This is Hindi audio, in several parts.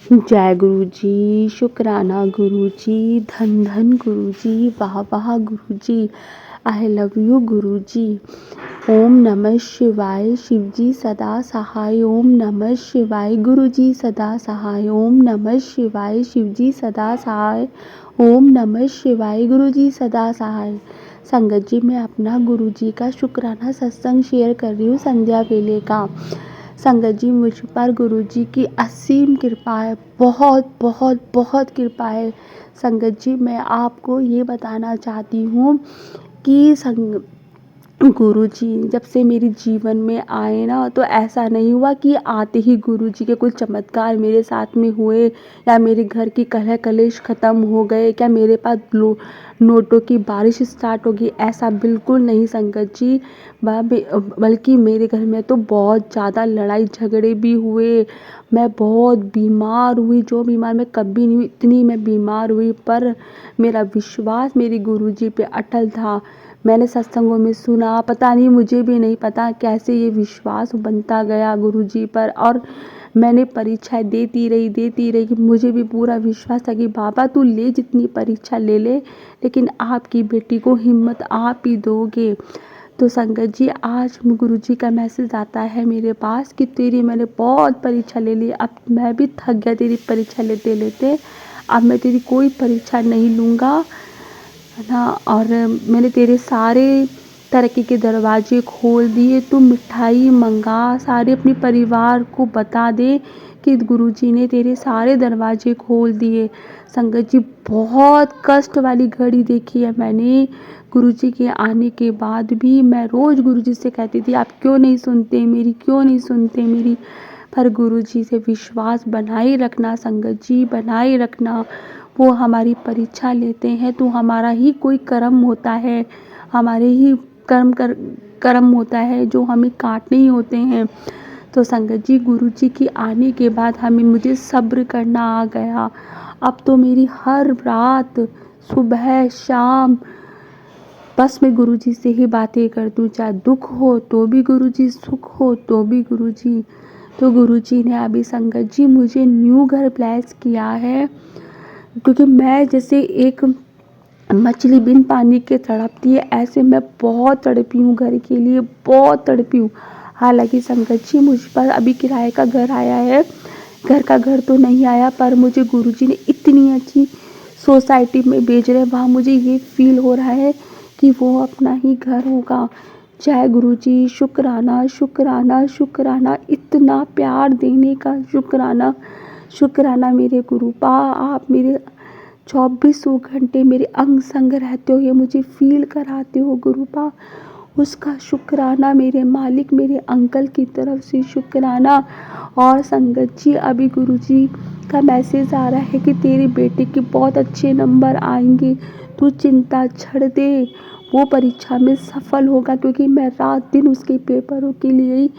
जय गुरु जी, शुक्राना गुरु जी, धन धन गुरु जी, वाह वाह गुरु जी, आई लव यू गुरु जी। ओम नमः शिवाय, शिव जी सदा सहाय। ओम नमः शिवाय, गुरु जी सदा सहाय। ओम नमः शिवाय, शिव जी सदा सहाय। ओम नमः शिवाय, गुरु जी सदा सहाय। संगत जी, मैं अपना गुरु जी का शुक्राना सत्संग शेयर कर रही हूँ संध्या वेले का। संगत जी, मुझ पर गुरु जी की असीम कृपा है, बहुत बहुत बहुत कृपा है। संगत जी, मैं आपको ये बताना चाहती हूँ कि गुरुजी जब से मेरे जीवन में आए ना, तो ऐसा नहीं हुआ कि आते ही गुरुजी के कुछ चमत्कार मेरे साथ में हुए, या मेरे घर की कलह कलेश ख़त्म हो गए, क्या मेरे पास नोटों की बारिश स्टार्ट होगी, ऐसा बिल्कुल नहीं संगत जी। बल्कि मेरे घर में तो बहुत ज़्यादा लड़ाई झगड़े भी हुए। मैं बहुत बीमार हुई, जो बीमार मैं कभी नहीं हुई, इतनी मैं बीमार हुई, पर मेरा विश्वास मेरे गुरुजी पे अटल था। मैंने सत्संगों में सुना, पता नहीं, मुझे भी नहीं पता कैसे ये विश्वास बनता गया गुरुजी पर। और मैंने परीक्षाएं देती रही कि मुझे भी पूरा विश्वास था कि बाबा तू ले, जितनी परीक्षा ले ले, लेकिन आपकी बेटी को हिम्मत आप ही दोगे। तो संगत जी, आज गुरुजी का मैसेज आता है मेरे पास कि तेरी मैंने बहुत परीक्षा ले ली, अब मैं भी थक गया तेरी परीक्षा लेते लेते, अब मैं तेरी कोई परीक्षा नहीं लूँगा, है ना। और मैंने तेरे सारे तरक्की के दरवाजे खोल दिए, तू मिठाई मंगा, सारे अपने परिवार को बता दे कि गुरुजी ने तेरे सारे दरवाजे खोल दिए। संगत जी, बहुत कष्ट वाली घड़ी देखी है मैंने। गुरुजी के आने के बाद भी मैं रोज़ गुरुजी से कहती थी, आप क्यों नहीं सुनते मेरी, क्यों नहीं सुनते मेरी। पर गुरुजी से विश्वास बनाए रखना संगत जी, बनाए रखना। वो हमारी परीक्षा लेते हैं तो हमारा ही कोई कर्म होता है, हमारे ही कर्म होता है जो हमें काटने ही होते हैं। तो संगत जी, गुरुजी की आने के बाद मुझे सब्र करना आ गया। अब तो मेरी हर रात, सुबह शाम, बस मैं गुरुजी से ही बातें करती हूँ, चाहे दुख हो तो भी गुरुजी, सुख हो तो भी गुरुजी। तो गुरुजी ने अभी संगत जी मुझे न्यू घर ब्लेस किया है, क्योंकि मैं जैसे एक मछली बिन पानी के तड़पती है, ऐसे मैं बहुत तड़पी हूँ घर के लिए, बहुत तड़पी हूँ। हालांकि संगत जी, मुझ पर अभी किराए का घर आया है, घर तो नहीं आया, पर मुझे गुरुजी ने इतनी अच्छी सोसाइटी में भेज रहे हैं, वहाँ मुझे ये फील हो रहा है कि वो अपना ही घर होगा। जय गुरुजी, शुक्राना शुक्राना शुक्राना, इतना प्यार देने का शुक्राना। शुक्राना मेरे गुरुपा, आप मेरे 24 घंटे मेरे अंग संग रहते हो, ये मुझे फील कराते हो गुरुपा, उसका शुक्राना। मेरे मालिक, मेरे अंकल की तरफ से शुक्राना। और संगत जी, अभी गुरुजी का मैसेज आ रहा है कि तेरी बेटे के बहुत अच्छे नंबर आएंगे, तू चिंता छोड़ दे, वो परीक्षा में सफल होगा। क्योंकि मैं रात दिन उसके पेपरों के लिए ही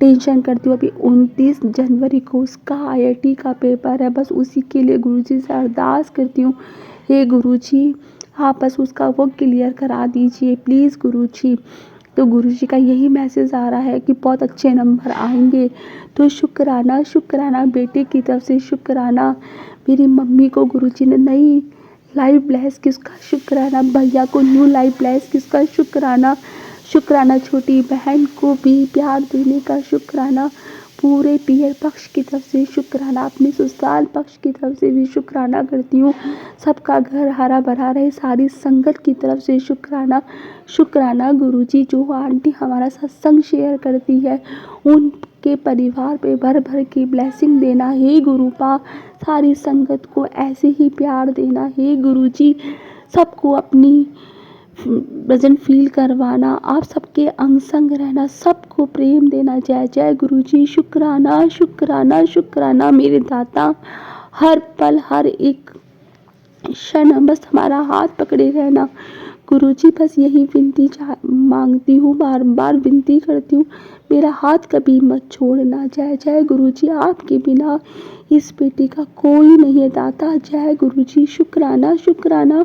टेंशन करती हूँ। अभी 29 जनवरी को उसका IIT का पेपर है, बस उसी के लिए गुरुजी से अरदास करती हूँ, हे गुरुजी आप बस उसका वो क्लियर करा दीजिए प्लीज़ गुरुजी। तो गुरुजी का यही मैसेज आ रहा है कि बहुत अच्छे नंबर आएंगे। तो शुक्राना शुक्राना, बेटे की तरफ से शुक्राना। मेरी मम्मी को गुरुजी ने नई लाइफ ब्लेस किसका शुक्राना, भैया को न्यू लाइफ ब्लेस किसका शुक्राना। शुक्राना छोटी बहन को भी प्यार देने का शुक्राना। पूरे पियर पक्ष की तरफ से शुक्राना, अपने ससुराल पक्ष की तरफ से भी शुक्राना करती हूँ। सबका घर हरा भरा रहे, सारी संगत की तरफ से शुक्राना। शुक्राना गुरुजी, जो आंटी हमारा सत्संग शेयर करती है, उनके परिवार पे भर भर की ब्लेसिंग देना हे गुरुपा। सारी संगत को ऐसे ही प्यार देना हे गुरुजी। सबको अपनी वजन फील करवाना, आप सबके अंग संग रहना, सबको प्रेम देना। जय जय गुरुजी, शुक्राना शुक्राना शुक्राना मेरे दाता। हर पल हर एक क्षण बस हमारा हाथ पकड़े रहना गुरुजी। बस यही विनती मांगती हूँ, बार बार विनती करती हूँ, मेरा हाथ कभी मत छोड़ना। जय जय गुरुजी, आपके बिना इस बेटी का कोई नहीं है दाता। जय गुरुजी, शुक्राना शुक्राना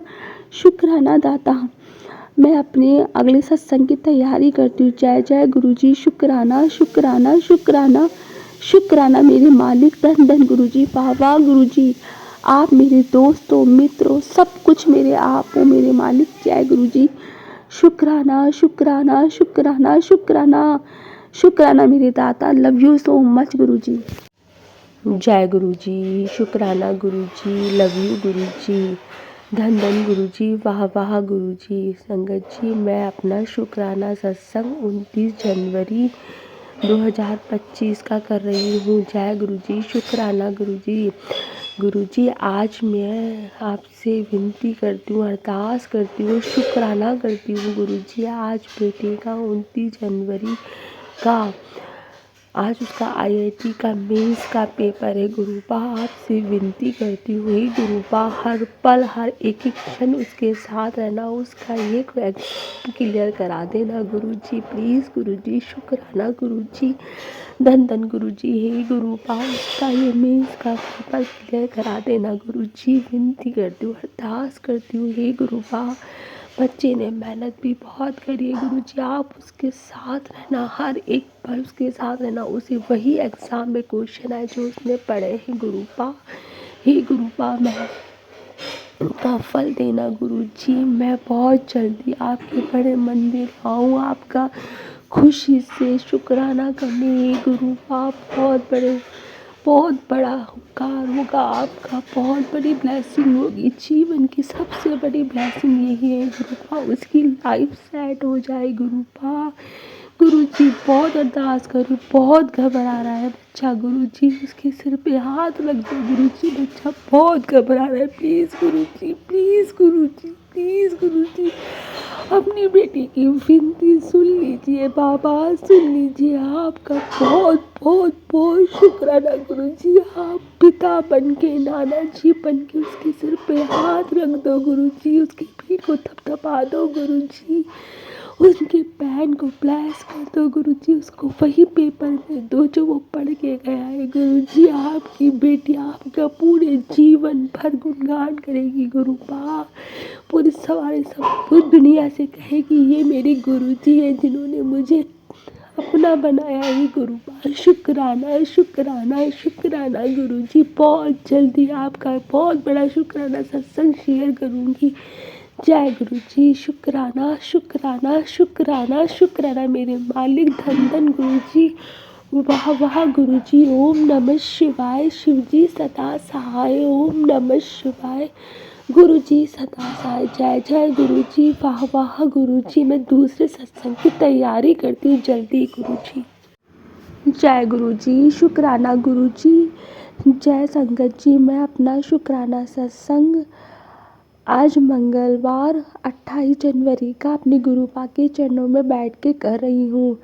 शुक्राना दाता। मैं अपने अगले सत्संग की तैयारी करती हूँ। जय जय गुरुजी, शुक्राना शुक्राना शुक्राना शुक्राना मेरे मालिक, धन धन गुरुजी, वाह वाह गुरुजी। आप मेरे दोस्तों मित्रों सब कुछ मेरे आप हो मेरे मालिक। जय गुरुजी। शुक्राना शुक्राना शुक्राना शुक्राना शुक्राना मेरे दाता। लव यू सो मच गुरुजी। जय गुरुजी। शुक्राना गुरुजी, लव यू गुरुजी, धन धन गुरुजी, वाह वाह गुरुजी। संगत जी, मैं अपना शुक्राना सत्संग 29 जनवरी 2025 का कर रही हूँ। जय गुरुजी। शुक्राना गुरुजी। गुरुजी, आज मैं आपसे विनती करती हूँ, अरदास करती हूँ, शुक्राना करती हूँ गुरुजी। आज बेटे का 29 जनवरी का आज उसका IIT का मेंस का पेपर है। गुरुपा आपसे विनती करती हूँ, हे गुरुपा हर पल हर एक क्षण उसके साथ रहना, उसका ये एग्जाम क्लियर करा देना गुरुजी, प्लीज़ गुरुजी। शुक्राना गुरुजी, धन धन गुरुजी। हे गुरुपा उसका ये मेंस का पेपर क्लियर करा देना गुरुजी, विनती करती हूँ, अरदास करती हूँ, हे गुरुपा। बच्चे ने मेहनत भी बहुत करी है गुरुजी, आप उसके साथ रहना, हर एक पल उसके साथ रहना, उसे वही एग्ज़ाम में क्वेश्चन आए जो उसने पढ़े हैं गुरुपा। हे गुरुपा, मैं उनका फल देना गुरुजी। मैं बहुत जल्दी आपके बड़े मंदिर आऊँ, आपका खुशी से शुक्राना करने। हे गुरुपा, बहुत बड़ा उपकार होगा आपका, बहुत बड़ी ब्लेसिंग होगी। जीवन की सबसे बड़ी ब्लेसिंग यही है गुरुपा, उसकी लाइफ सेट हो जाए गुरुपा। गुरुजी बहुत अरदास करूँ, बहुत घबरा रहा है बच्चा गुरुजी, उसके सिर पे हाथ रख दो गुरुजी, बच्चा बहुत घबरा रहा है, please Guruji, please Guruji, please Guruji. अपनी बेटी की विनती सुन लीजिए बाबा, सुन लीजिए। आपका बहुत बहुत बहुत शुक्राना गुरुजी। आप पिता बन के, नाना जी बन के उसके सिर पे हाथ रख दो गुरुजी, उसकी पीठ को थपथपा दो गुरुजी, उसके बहन को ब्लेस कर दो गुरुजी, उसको वही पेपर में दो जो वो पढ़ के गया है गुरुजी। आपकी बेटी आपका पूरे जीवन भर गुणगान करेगी गुरुपा, पूरी सवारी सब पूरी दुनिया से कहेगी ये मेरे गुरुजी है जिन्होंने मुझे अपना बनाया है गुरुपा। शुक्राना शुक्राना शुक्राना गुरुजी। बहुत जल्दी आपका बहुत बड़ा शुक्राना सत्संग शेयर करूँगी। जय गुरुजी। शुक्राना शुक्राना शुक्राना शुक्राना मेरे मालिक, धन धन गुरुजी, वाह वाह गुरुजी। ओम नमः शिवाय, शिवजी सदा सहाय। ओम नमः शिवाय, गुरुजी सदा सहाय। जय जय गुरुजी, वाह वाह गुरुजी। मैं दूसरे सत्संग की तैयारी करती हूँ जल्दी गुरुजी। जय गुरुजी। शुक्राना गुरुजी। जय संगत जी, मैं अपना शुक्राना सत्संग आज मंगलवार 28 जनवरी का अपने गुरुपा के चरणों में बैठ के कर रही हूँ।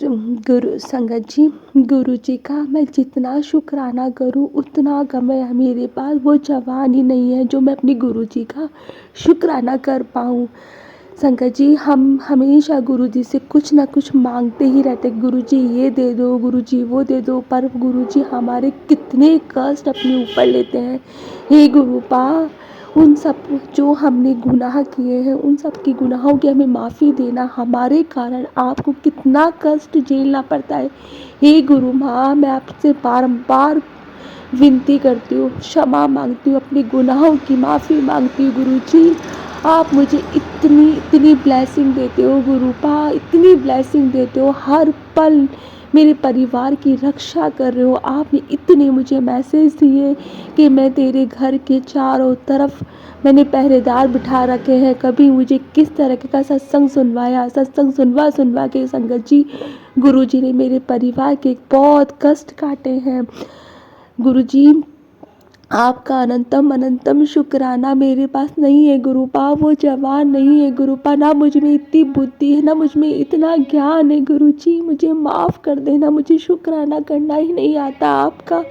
गुरु संगत जी, गुरु जी का मैं जितना शुक्राना करूँ उतना कम है। मेरे पास वो जवान ही नहीं है जो मैं अपने गुरु जी का शुक्राना कर पाऊँ। संगत जी, हम हमेशा गुरु जी से कुछ ना कुछ मांगते ही रहते, गुरु जी ये दे दो, गुरु जी वो दे दो, पर गुरु जी हमारे कितने कष्ट अपने ऊपर लेते हैं। हे गुरुपा, उन सब जो हमने गुनाह किए हैं उन सब की गुनाहों की हमें माफ़ी देना, हमारे कारण आपको कितना कष्ट झेलना पड़ता है। हे गुरु माँ, मैं आपसे बारंबार विनती करती हूँ, क्षमा मांगती हूँ, अपने गुनाहों की माफ़ी मांगती हूँ। गुरु जी, आप मुझे इतनी इतनी ब्लेसिंग देते हो गुरुपा, इतनी ब्लेसिंग देते हो, हर पल मेरे परिवार की रक्षा कर रहे हो। आपने इतने मुझे मैसेज दिए कि मैं तेरे घर के चारों तरफ मैंने पहरेदार बिठा रखे हैं। कभी मुझे किस तरह का सत्संग सुनवाया, सत्संग सुनवा के संगत जी, गुरु जी ने मेरे परिवार के बहुत कष्ट काटे हैं। गुरु जी, आपका अनंतम अनंतम शुक्राना मेरे पास नहीं है गुरुपा, वो जवान नहीं है गुरुपा, ना मुझ में इतनी बुद्धि है, ना मुझ में इतना ज्ञान है। गुरु जी मुझे माफ़ कर देना, मुझे शुक्राना करना ही नहीं आता आपका।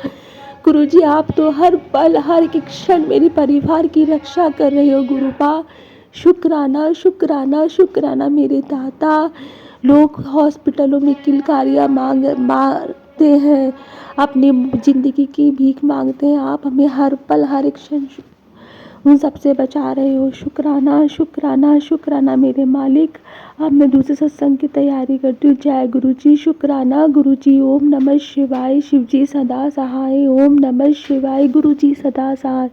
गुरु जी, आप तो हर पल हर एक क्षण मेरे परिवार की रक्षा कर रहे हो गुरुपा। शुक्राना शुक्राना शुक्राना मेरे दाता। लोग हॉस्पिटलों में किलकारियाँ मारते हैं, अपनी ज़िंदगी की भीख मांगते हैं, आप हमें हर पल हर एक क्षण उन सबसे बचा रहे हो। शुक्राना शुक्राना शुक्राना मेरे मालिक। अब मैं दूसरे सत्संग की तैयारी करती हूँ। जय गुरु जी। शुक्राना गुरु जी। ओम नमः शिवाय। शिव जी सदा सहाय। ओम नमः शिवाय। गुरु जी सदा सहाय।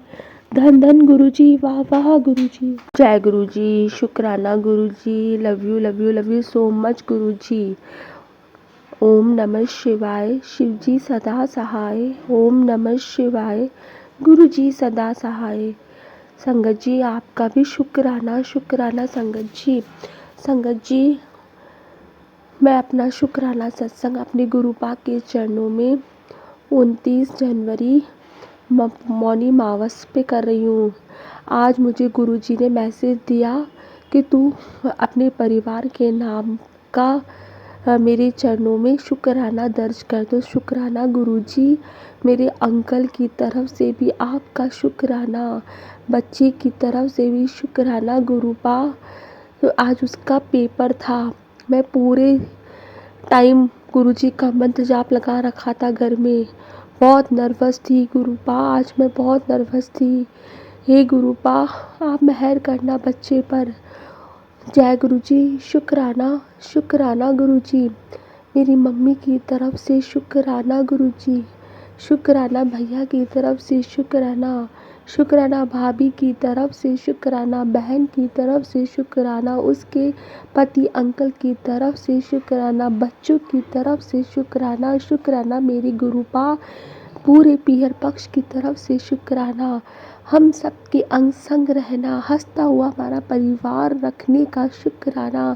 धन धन गुरु जी। वाह वाह गुरु जी। जय गुरु जी। शुक्राना गुरु जी। लव यू सो मच गुरु जी। ओम नमः शिवाय। शिव जी सदा सहाय। ओम नमः शिवाय। गुरु जी सदा सहाय। संगत जी आपका भी शुक्राना शुक्राना संगत जी। संगत जी मैं अपना शुक्राना सत्संग अपने गुरु पाक के चरणों में 29 जनवरी मौनी मावस पे कर रही हूँ। आज मुझे गुरु जी ने मैसेज दिया कि तू अपने परिवार के नाम का मेरे चरणों में शुक्राना दर्ज कर दो। शुक्राना गुरु जी। मेरे अंकल की तरफ से भी आपका शुक्राना। बच्चे की तरफ से भी शुक्राना गुरुपा। तो आज उसका पेपर था। मैं पूरे टाइम गुरुजी का मंत्र जाप लगा रखा था घर में। बहुत नर्वस थी गुरुपा। आज मैं बहुत नर्वस थी। हे गुरुपा आप मेहर करना बच्चे पर। जय गुरु जी। शुक्राना शुक्राना गुरु जी। मेरी मम्मी की तरफ से शुक्राना गुरु जी। शुक्राना भैया की तरफ से शुक्राना। शुक्राना भाभी की तरफ से शुक्राना। बहन की तरफ से शुक्राना। उसके पति अंकल की तरफ से शुक्राना। बच्चों की तरफ से शुक्राना। शुक्राना मेरी गुरुपा। पूरे पीहर पक्ष की तरफ से शुक्राना। हम सबके अंग संग रहना। हंसता हुआ हमारा परिवार रखने का शुक्राना।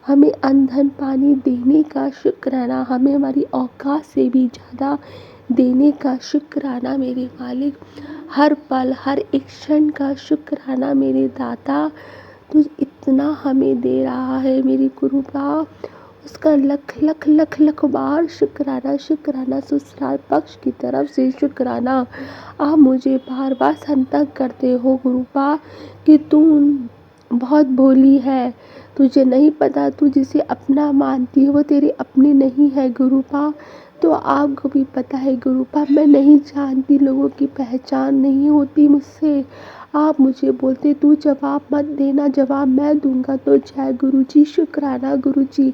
हमें अन्न धन पानी देने का शुक्राना। हमें हमारी औकात से भी ज़्यादा देने का शुक्राना मेरे मालिक। हर पल हर एक क्षण का शुक्राना मेरे दाता। तू इतना हमें दे रहा है मेरी गुरुपा। उसका लख लख लख लख बार शुक्राना शुक्राना। ससुराल पक्ष की तरफ से शुक्राना। आप मुझे बार बार संतक करते हो गुरुपा कि तू बहुत भोली है। तुझे नहीं पता तू जिसे अपना मानती है वो तेरे अपने नहीं है गुरुपा। तो आपको भी पता है गुरुपा मैं नहीं जानती। लोगों की पहचान नहीं होती मुझसे। आप मुझे बोलते तू जवाब मत देना जवाब मैं दूंगा। तो जय गुरु जी। शुक्राना गुरु जी।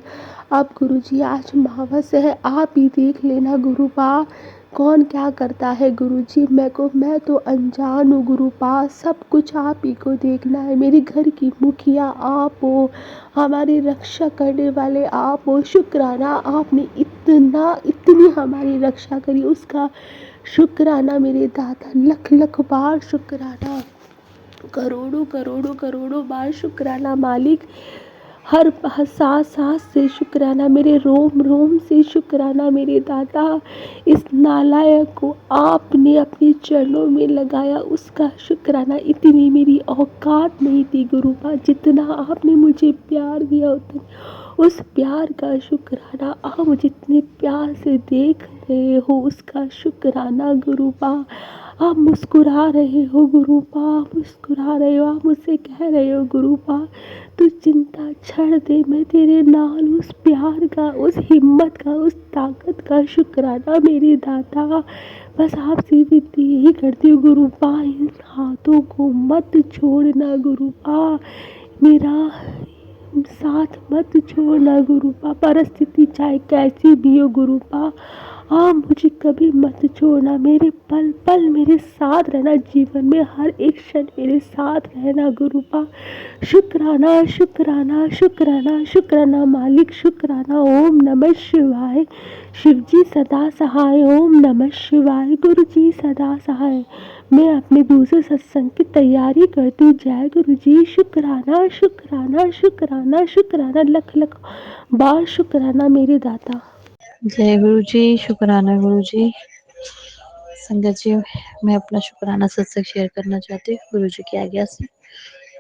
अब गुरु जी आज अमावस है। आप ही देख लेना गुरुपा कौन क्या करता है गुरु जी। मैं तो अनजान हूँ गुरुपा। सब कुछ आप ही को देखना है। मेरे घर की मुखिया आप हो। हमारी रक्षा करने वाले आप हो। शुक्राना आपने इतनी हमारी रक्षा करी उसका शुक्राना मेरे दादा। लख लख बार शुक्राना। करोड़ों करोड़ों करोड़ों बार शुक्राना मालिक। हर सांस सांस से शुक्राना। मेरे रोम रोम से शुक्राना मेरे दाता। इस नालायक को आपने अपने चरणों में लगाया उसका शुक्राना। इतनी मेरी औकात नहीं थी गुरुपा जितना आपने मुझे प्यार दिया उतना उस प्यार का शुक्राना। आप मुझे इतने प्यार से देख रहे हो उसका शुक्राना गुरुपा। आप मुस्कुरा रहे हो गुरुपा। मुस्कुरा रहे हो। आप मुझसे कह रहे हो गुरुपा तू चिंता छोड़ दे। मैं तेरे नाल उस प्यार का उस हिम्मत का उस ताकत का शुक्राना मेरे दाता। बस आपसे विनती यही करती हूँ गुरुपा इन हाथों को मत छोड़ना गुरुपा। मेरा साथ मत छोड़ना गुरुपा। परिस्थिति चाहे कैसी भी हो गुरुपा आप मुझे कभी मत छोड़ना। मेरे पल पल मेरे साथ रहना। जीवन में हर एक क्षण मेरे साथ रहना गुरुपा। शुक्राना शुक्राना शुक्राना शुक्राना मालिक। शुक्राना। ओम नमः शिवाय। शिव जी सदा सहाय। ओम नमः शिवाय। गुरु जी सदा सहाय। मैं अपने दूसरे सत्संग की तैयारी करती हूँ। जय गुरु जी। शुक्राना शुक्राना शुक्राना शुक्राना लख लख बार शुक्राना मेरे दाता। जय गुरु जी। शुक्राना गुरु जी। संगत जी मैं अपना शुक्राना सत्संग शेयर करना चाहती हूँ गुरु जी की आज्ञा से।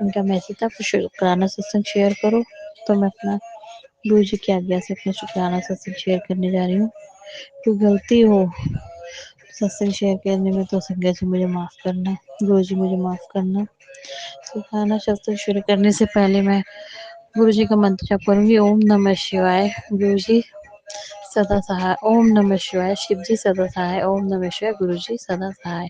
उनका मैसेज था शुक्राना सत्संग शेयर करो तो मैं अपना गुरु जी की आज्ञा से अपना शुक्राना सत्संग शेयर करने जा रही हूँ। कोई गलती हो सत्संग शेयर करने में तो संगत जी मुझे माफ़ करना। गुरु जी मुझे माफ़ करना। शुक्राना सत्संग शुरू करने से पहले मैं गुरु जी का मंत्र जप करूँगी। ओम नमः शिवाय। गुरु जी सदा सहाय। ओम नमः शिवाय। शिव जी सदा सहाय। ओम नमः शिवाय। गुरु जी सदा सहाय।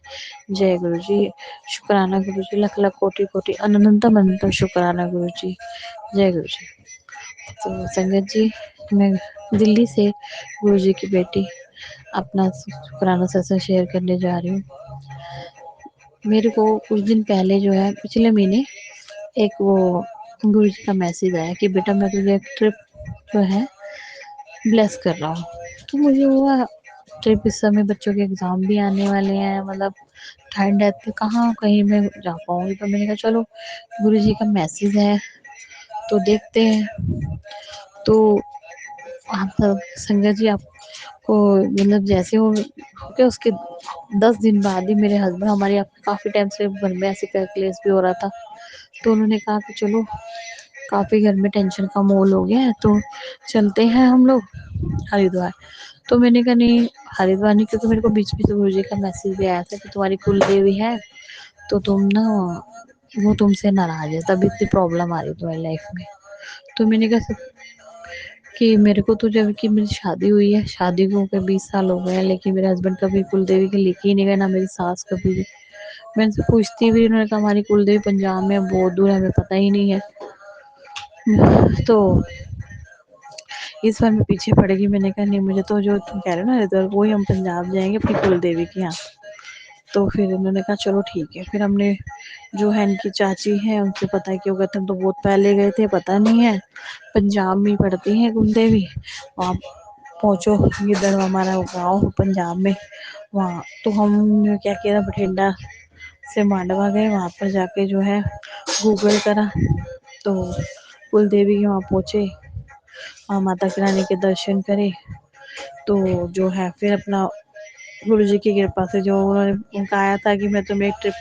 जय गुरु जी। शुक्राना गुरु जी। लख लख कोटि कोटि अनंतम अनंतम शुक्राना गुरु जी। जय गुरु जी। तो संगत जी, मैं दिल्ली से गुरु जी की बेटी अपना शुक्राना सत्संग शेयर करने जा रही हूँ। मेरे को कुछ दिन पहले जो है, पिछले महीने एक वो गुरु जी का मैसेज आया कि बेटा मैं तुझे एक ट्रिप जो है ब्लेस कर रहा हूँ। तो मुझे हुआ ट्रिप, इस समय बच्चों के एग्ज़ाम भी आने वाले हैं, मतलब ठंड है तो कहाँ कहीं मैं जा पाऊँगी। तो मैंने कहा चलो गुरु जी का मैसेज है तो देखते हैं। तो आप सब संगत जी, आपको मतलब जैसे हो क्या उसके 10 दिन बाद ही मेरे हस्बैंड, हमारी काफ़ी टाइम से घर में ऐसे क्लेश भी हो रहा था, तो उन्होंने कहा कि चलो काफ़ी घर में टेंशन का माहौल हो गया है तो चलते हैं हम लोग हरिद्वार। तो मैंने कहा नहीं हरिद्वार नहीं, क्योंकि मेरे को बीच बीच गुरु जी का मैसेज भी आया था कि तुम्हारी कुल देवी है तो तुम ना वो तुमसे नाराज है, तभी इतनी प्रॉब्लम आ रही है तुम्हारी लाइफ में। तो मैंने कहा कि मेरे को तो जब कि मेरी शादी हुई है, शादी को हो गए 20 साल हो गए हैं, लेकिन मेरे हस्बैंड कभी कुल देवी के लेके ही नहीं गए, ना मेरी सास कभी भी। मैं उनसे पूछती भी, उन्होंने कहा हमारी कुल देवी पंजाब में बहुत दूर है, हमें पता ही नहीं है। तो इस बार मैं पीछे पड़ गई, मैंने कहा नहीं मुझे तो जो तुम कह रहे हो ना हरिद्वार, वो ही हम पंजाब जाएंगे अपनी कुल देवी के यहाँ। तो फिर उन्होंने कहा चलो ठीक है। फिर हमने जो है इनकी चाची है उनसे पता है कि वो कहते हम तो बहुत पहले गए थे, पता नहीं है पंजाब में पड़ती है कुल देवी, वहाँ पहुँचो, इधर हमारा गाँव पंजाब में वहाँ। तो हमने क्या किया, बठिंडा से मांडवा गए, वहाँ पर जाके जो है गूगल करा तो कुल देवी के वहाँ पहुँचे, वहाँ माता की रानी के दर्शन करे। तो जो है फिर अपना गुरु जी की कृपा से जो उन्होंने कहा था कि मैं तुम्हें एक ट्रिप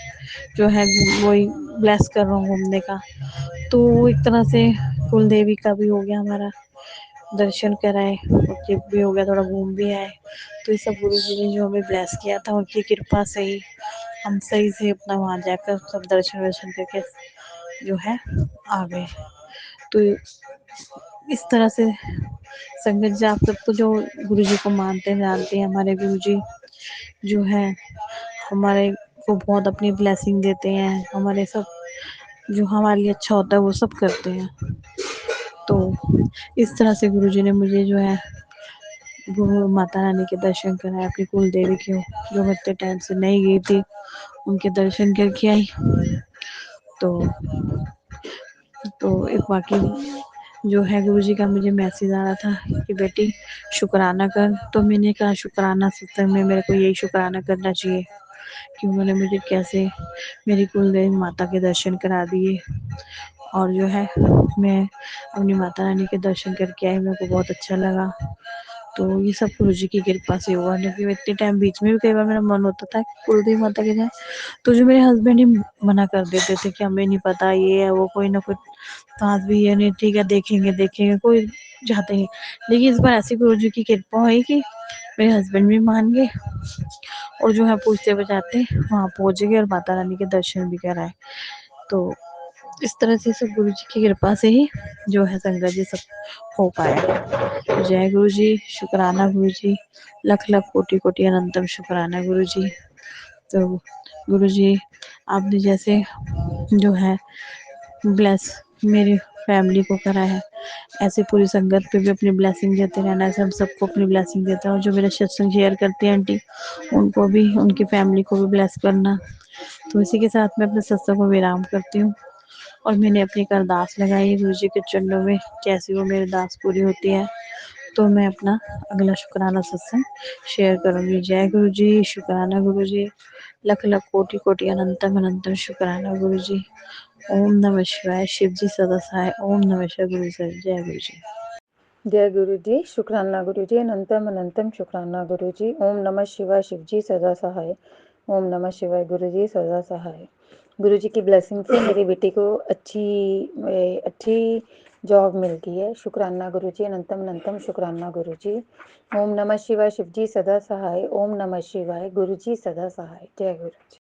जो है वही ब्लेस कर रहा हूँ घूमने का, तो एक तरह से कुल देवी का भी हो गया हमारा दर्शन कराए और ट्रिप भी हो गया, थोड़ा घूम भी आए। तो ये सब गुरु जी ने जो हमें ब्लेस किया था उनकी कृपा से ही हम सही से अपना वहाँ जाकर सब दर्शन वर्शन करके जो है आ गए। तो इस तरह से संगत जी, आप सब तो जो गुरु जी को मानते हैं जानते हैं, हमारे गुरु जी जो है हमारे को बहुत अपनी ब्लेसिंग देते हैं, हमारे सब जो हमारे लिए अच्छा होता है वो सब करते हैं। तो इस तरह से गुरु जी ने मुझे जो है गुरु माता रानी के दर्शन कराए, अपनी कुल देवी के, जो मैं इतने टाइम से नहीं गई थी, उनके दर्शन करके आई। तो एक बाकी जो है गुरु जी का मुझे मैसेज आ रहा था कि बेटी शुक्राना कर। तो मैंने कहा शुक्राना सत्संग में मेरे को यही शुक्राना करना चाहिए कि उन्होंने मुझे कैसे मेरी कुल देवी माता के दर्शन करा दिए, और जो है मैं अपनी माता रानी के दर्शन करके आई, मेरे को बहुत अच्छा लगा। तो ये सब गुरु जी की कृपा से हुआ, क्योंकि इतने टाइम बीच में भी कई बार मेरा मन होता था कुल देवी माता के जाए, तो जो मेरे हस्बैंड ही मना कर देते थे कि हमें नहीं पता ये है वो, कोई ना कोई बात भी है नहीं, ठीक है देखेंगे देखेंगे, कोई जाते नहीं। लेकिन इस बार ऐसी गुरु जी की कृपा हुई कि मेरे हस्बैंड भी मान गए और जो है पूछते बजाते वहाँ पहुँच गए और माता रानी के दर्शन भी कराए। तो इस तरह से सब गुरु जी की कृपा से ही जो है संगत जी सब हो पाया। जय गुरु जी। शुक्राना गुरु जी। लख लख कोटि कोटि अनंतम शुक्राना गुरु जी। तो गुरु जी आपने जैसे जो है ब्लेस मेरी फैमिली को करा है, ऐसे पूरी संगत पे भी अपनी ब्लेसिंग देते रहना, ऐसे हम सबको अपनी ब्लेसिंग देते हैं। और जो मेरा सत्संग शेयर करती हैं आंटी, उनको भी, उनकी फैमिली को भी ब्लेस करना। तो इसी के साथ मैं अपने सत्संग को विराम करती हूँ और मैंने अपनी एक अरदास लगाई गुरु जी के चरणों में, कैसी वो मेरी अरदास पूरी होती है तो मैं अपना अगला शुक्राना सत्संग शेयर करूँगी। जय गुरु जी। शुक्राना गुरु जी। लख लख कोटि कोटि अनंतम अनंतम शुक्राना गुरु जी। ओम नमः शिवाय। शिव जी सदा सहाय। ओम नमः शिवाय गुरु जी। जय गुरु जी। जय गुरु जी। शुक्राना गुरु जी। अनंतम अनंतम शुक्राना गुरु जी। ओम नमः शिवाय। शिव जी सदा सहाय। ओम नमः शिवाय गुरु जी सदा सहाय। गुरु जी की ब्लेसिंग से मेरी बेटी को अच्छी जॉब मिल गई है। शुक्राना गुरु जी। अनंतम अनंतम शुक्राना गुरु जी। ओम नमः शिवाय। शिव जी सदा सहाय। ओम नमः शिवाय गुरु जी सदा सहाय। जय गुरु जी।